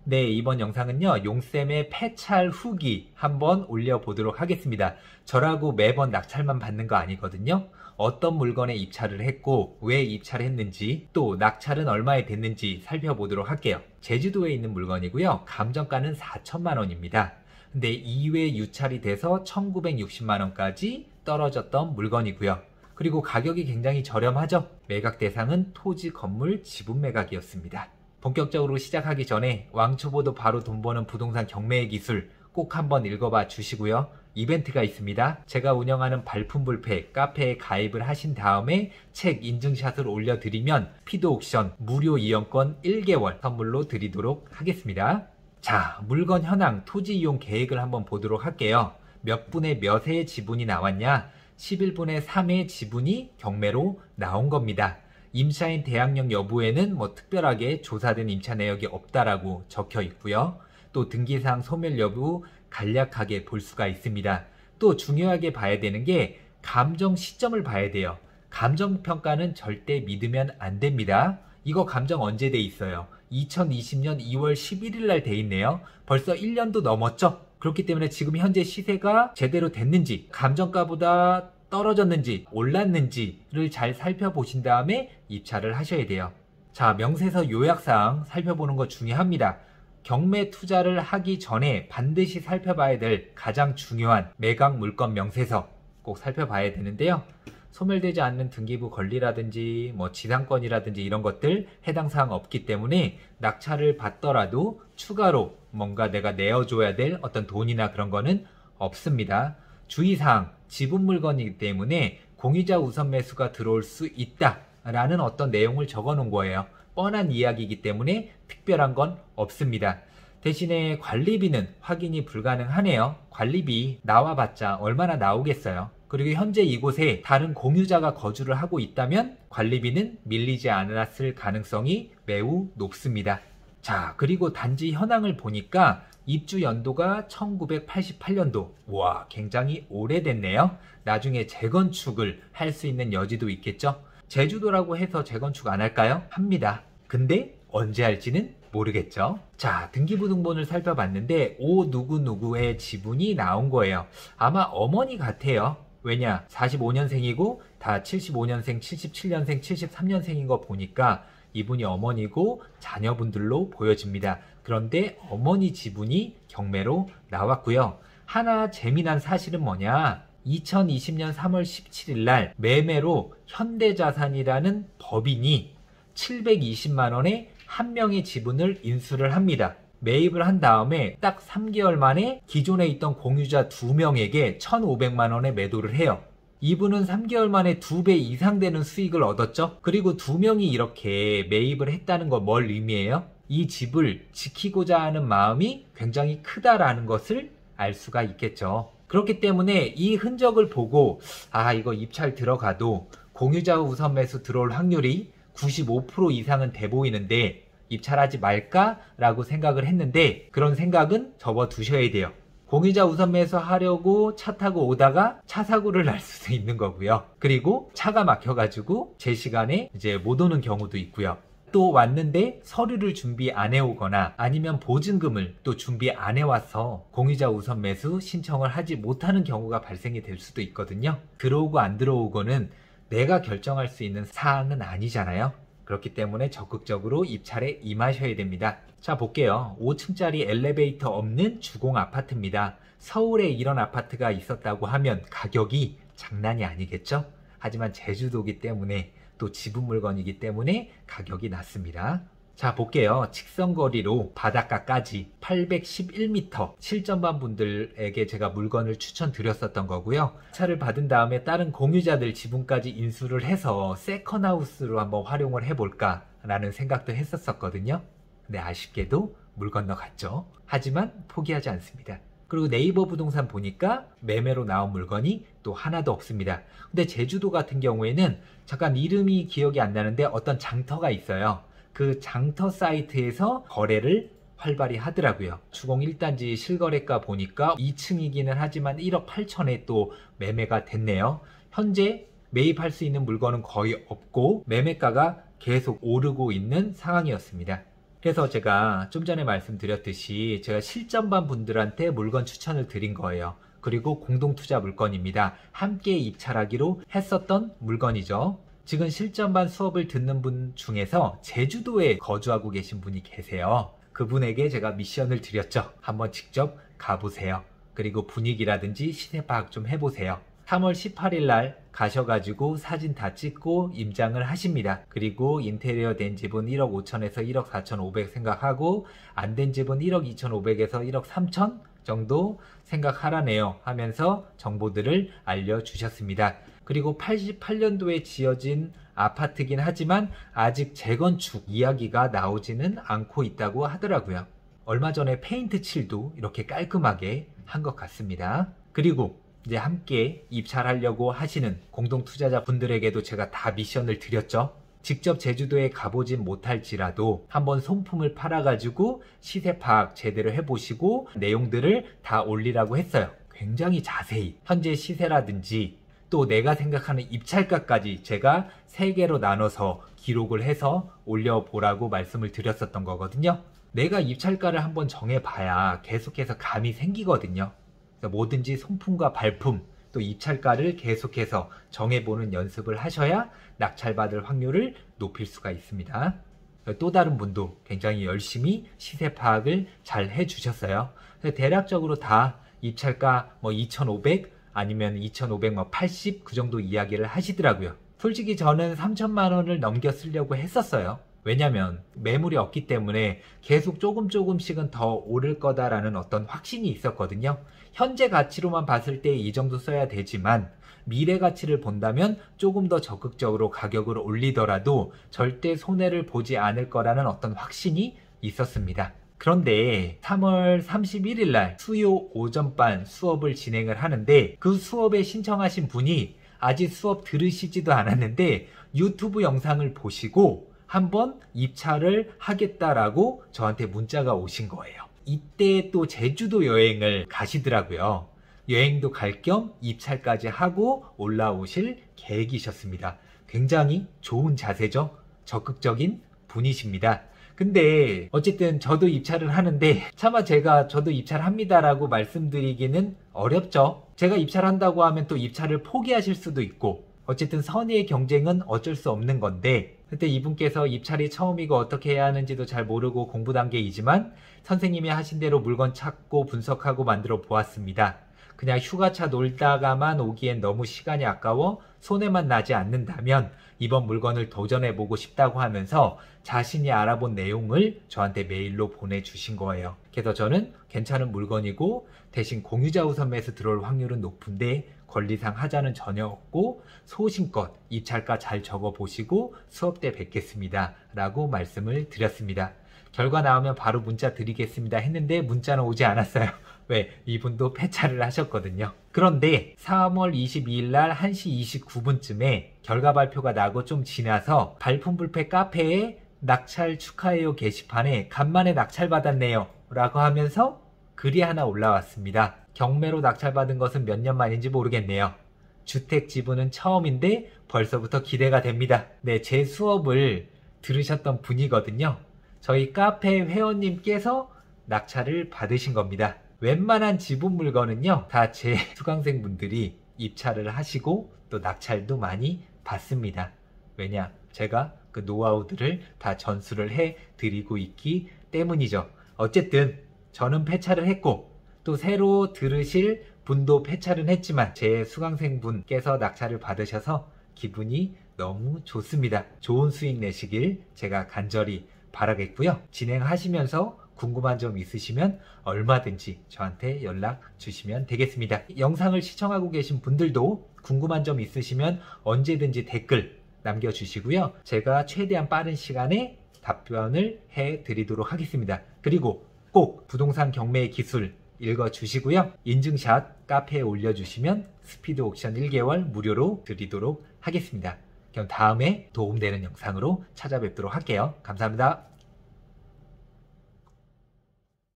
네, 이번 영상은요, 용쌤의 폐찰 후기 한번 올려보도록 하겠습니다. 저라고 매번 낙찰만 받는 거 아니거든요. 어떤 물건에 입찰을 했고 왜 입찰했는지 또 낙찰은 얼마에 됐는지 살펴보도록 할게요. 제주도에 있는 물건이고요. 감정가는 4천만 원입니다. 근데 2회 유찰이 돼서 1960만 원까지 떨어졌던 물건이고요. 그리고 가격이 굉장히 저렴하죠. 매각 대상은 토지, 건물, 지분 매각이었습니다. 본격적으로 시작하기 전에 왕초보도 바로 돈 버는 부동산 경매의 기술 꼭 한번 읽어봐 주시고요. 이벤트가 있습니다. 제가 운영하는 발품불패 카페에 가입을 하신 다음에 책 인증샷을 올려드리면 피드옥션 무료 이용권 1개월 선물로 드리도록 하겠습니다. 자, 물건 현황 토지 이용 계획을 한번 보도록 할게요. 몇 분의 몇 회의 지분이 나왔냐? 11분의 3의 지분이 경매로 나온 겁니다. 임차인 대항력 여부에는 특별하게 조사된 임차 내역이 없다라고 적혀 있고요. 또 등기사항 소멸 여부 간략하게 볼 수가 있습니다. 또 중요하게 봐야 되는 게 감정 시점을 봐야 돼요. 감정평가는 절대 믿으면 안 됩니다. 이거 감정 언제 돼 있어요? 2020년 2월 11일 날 돼 있네요. 벌써 1년도 넘었죠? 그렇기 때문에 지금 현재 시세가 제대로 됐는지 감정가보다 떨어졌는지 올랐는지를 잘 살펴보신 다음에 입찰을 하셔야 돼요. 자, 명세서 요약사항 살펴보는 거 중요합니다. 경매 투자를 하기 전에 반드시 살펴봐야 될 가장 중요한 매각 물건 명세서 꼭 살펴봐야 되는데요. 소멸되지 않는 등기부 권리라든지 지상권이라든지 이런 것들 해당 사항 없기 때문에 낙찰을 받더라도 추가로 뭔가 내가 내어줘야 될 어떤 돈이나 그런 거는 없습니다. 주의사항, 지분 물건이기 때문에 공유자 우선 매수가 들어올 수 있다 라는 어떤 내용을 적어 놓은 거예요. 뻔한 이야기이기 때문에 특별한 건 없습니다. 대신에 관리비는 확인이 불가능하네요. 관리비 나와봤자 얼마나 나오겠어요. 그리고 현재 이곳에 다른 공유자가 거주를 하고 있다면 관리비는 밀리지 않았을 가능성이 매우 높습니다. 자, 그리고 단지 현황을 보니까 입주 연도가 1988년도. 와, 굉장히 오래됐네요. 나중에 재건축을 할 수 있는 여지도 있겠죠. 제주도라고 해서 재건축 안 할까요? 합니다. 근데 언제 할지는 모르겠죠. 자, 등기부 등본을 살펴봤는데 오 누구누구의 지분이 나온 거예요. 아마 어머니 같아요. 왜냐? 45년생이고 다 75년생, 77년생, 73년생인 거 보니까 이분이 어머니고 자녀분들로 보여집니다. 그런데 어머니 지분이 경매로 나왔고요. 하나 재미난 사실은 뭐냐? 2020년 3월 17일 날 매매로 현대자산이라는 법인이 720만 원에 한 명의 지분을 인수를 합니다. 매입을 한 다음에 딱 3개월 만에 기존에 있던 공유자 2명에게 1,500만 원에 매도를 해요. 이분은 3개월 만에 2배 이상 되는 수익을 얻었죠. 그리고 2명이 이렇게 매입을 했다는 건 뭘 의미해요? 이 집을 지키고자 하는 마음이 굉장히 크다라는 것을 알 수가 있겠죠. 그렇기 때문에 이 흔적을 보고 이거 입찰 들어가도 공유자 우선 매수 들어올 확률이 95% 이상은 돼 보이는데 입찰하지 말까라고 생각을 했는데 그런 생각은 접어두셔야 돼요. 공유자 우선 매수 하려고 차 타고 오다가 차 사고를 날 수도 있는 거고요. 그리고 차가 막혀가지고 제 시간에 이제 못 오는 경우도 있고요. 또 왔는데 서류를 준비 안 해오거나 아니면 보증금을 또 준비 안 해와서 공유자 우선 매수 신청을 하지 못하는 경우가 발생이 될 수도 있거든요. 들어오고 안 들어오고는 내가 결정할 수 있는 사항은 아니잖아요. 그렇기 때문에 적극적으로 입찰에 임하셔야 됩니다. 자, 볼게요. 5층짜리 엘리베이터 없는 주공 아파트입니다. 서울에 이런 아파트가 있었다고 하면 가격이 장난이 아니겠죠? 하지만 제주도이기 때문에 또 지분 물건이기 때문에 가격이 낮습니다. 자, 볼게요. 직선거리로 바닷가까지 811m 실전반 분들에게 제가 물건을 추천드렸었던 거고요. 차를 받은 다음에 다른 공유자들 지분까지 인수를 해서 세컨하우스로 한번 활용을 해볼까 라는 생각도 했었거든요. 근데 아쉽게도 물 건너갔죠. 하지만 포기하지 않습니다. 그리고 네이버 부동산 보니까 매매로 나온 물건이 또 하나도 없습니다. 근데 제주도 같은 경우에는 잠깐 이름이 기억이 안 나는데 어떤 장터가 있어요. 그 장터 사이트에서 거래를 활발히 하더라고요. 주공 1단지 실거래가 보니까 2층이기는 하지만 1억 8천에 또 매매가 됐네요. 현재 매입할 수 있는 물건은 거의 없고 매매가가 계속 오르고 있는 상황이었습니다. 그래서 제가 좀 전에 말씀드렸듯이 제가 실전반 분들한테 물건 추천을 드린 거예요. 그리고 공동투자 물건입니다. 함께 입찰하기로 했었던 물건이죠. 지금 실전반 수업을 듣는 분 중에서 제주도에 거주하고 계신 분이 계세요. 그분에게 제가 미션을 드렸죠. 한번 직접 가보세요. 그리고 분위기라든지 시세 파악 좀 해보세요. 3월 18일 날 가셔가지고 사진 다 찍고 임장을 하십니다. 그리고 인테리어 된 집은 1억 5천에서 1억 4천5백 생각하고 안 된 집은 1억 2천5백에서 1억 3천 정도 생각하라네요 하면서 정보들을 알려주셨습니다. 그리고 88년도에 지어진 아파트긴 하지만 아직 재건축 이야기가 나오지는 않고 있다고 하더라고요. 얼마 전에 페인트 칠도 이렇게 깔끔하게 한 것 같습니다. 그리고 이제 함께 입찰하려고 하시는 공동투자자 분들에게도 제가 다 미션을 드렸죠. 직접 제주도에 가보진 못할지라도 한번 손품을 팔아가지고 시세 파악 제대로 해보시고 내용들을 다 올리라고 했어요. 굉장히 자세히 현재 시세라든지 또 내가 생각하는 입찰가까지 제가 3개로 나눠서 기록을 해서 올려보라고 말씀을 드렸었던 거거든요. 내가 입찰가를 한번 정해봐야 계속해서 감이 생기거든요. 뭐든지 손품과 발품 또 입찰가를 계속해서 정해보는 연습을 하셔야 낙찰받을 확률을 높일 수가 있습니다. 또 다른 분도 굉장히 열심히 시세 파악을 잘 해주셨어요. 대략적으로 다 입찰가 2,500 아니면 2,580 그 정도 이야기를 하시더라고요. 솔직히 저는 3천만 원을 넘겨 쓰려고 했었어요. 왜냐면 매물이 없기 때문에 계속 조금씩은 더 오를 거다라는 어떤 확신이 있었거든요. 현재 가치로만 봤을 때 이 정도 써야 되지만 미래 가치를 본다면 조금 더 적극적으로 가격을 올리더라도 절대 손해를 보지 않을 거라는 어떤 확신이 있었습니다. 그런데 3월 31일 날 수요 오전반 수업을 진행을 하는데 그 수업에 신청하신 분이 아직 수업 들으시지도 않았는데 유튜브 영상을 보시고 한번 입찰을 하겠다라고 저한테 문자가 오신 거예요. 이때 또 제주도 여행을 가시더라고요. 여행도 갈 겸 입찰까지 하고 올라오실 계획이셨습니다. 굉장히 좋은 자세죠. 적극적인 분이십니다. 근데 어쨌든 저도 입찰을 하는데 차마 저도 입찰합니다라고 말씀드리기는 어렵죠. 제가 입찰한다고 하면 또 입찰을 포기하실 수도 있고 어쨌든 선의의 경쟁은 어쩔 수 없는 건데 그때 이분께서 입찰이 처음이고 어떻게 해야 하는지도 잘 모르고 공부 단계이지만 선생님이 하신 대로 물건 찾고 분석하고 만들어 보았습니다. 그냥 휴가차 놀다가만 오기엔 너무 시간이 아까워 손해만 나지 않는다면 이번 물건을 도전해보고 싶다고 하면서 자신이 알아본 내용을 저한테 메일로 보내주신 거예요. 그래서 저는 괜찮은 물건이고 대신 공유자 우선 매수 들어올 확률은 높은데 권리상 하자는 전혀 없고 소신껏 입찰가 잘 적어보시고 수업 때 뵙겠습니다 라고 말씀을 드렸습니다. 결과 나오면 바로 문자 드리겠습니다 했는데 문자는 오지 않았어요. 왜? 이분도 폐차를 하셨거든요. 그런데 3월 22일 날 1시 29분쯤에 결과 발표가 나고 좀 지나서 발품불패 카페에 낙찰 축하해요 게시판에 간만에 낙찰받았네요 라고 하면서 글이 하나 올라왔습니다. 경매로 낙찰받은 것은 몇 년 만인지 모르겠네요. 주택 지분은 처음인데 벌써부터 기대가 됩니다. 네, 제 수업을 들으셨던 분이거든요. 저희 카페 회원님께서 낙찰을 받으신 겁니다. 웬만한 지분 물건은요 다 제 수강생분들이 입찰을 하시고 또 낙찰도 많이 받습니다. 왜냐? 제가 그 노하우들을 다 전수를 해 드리고 있기 때문이죠. 어쨌든 저는 폐차를 했고 또 새로 들으실 분도 폐차를 했지만 제 수강생분께서 낙찰을 받으셔서 기분이 너무 좋습니다. 좋은 수익 내시길 제가 간절히 바라겠고요. 진행하시면서 궁금한 점 있으시면 얼마든지 저한테 연락 주시면 되겠습니다. 영상을 시청하고 계신 분들도 궁금한 점 있으시면 언제든지 댓글 남겨주시고요. 제가 최대한 빠른 시간에 답변을 해드리도록 하겠습니다. 그리고 꼭 부동산 경매의 기술 읽어주시고요. 인증샷 카페에 올려주시면 스피드 옥션 1개월 무료로 드리도록 하겠습니다. 그럼 다음에 도움되는 영상으로 찾아뵙도록 할게요. 감사합니다.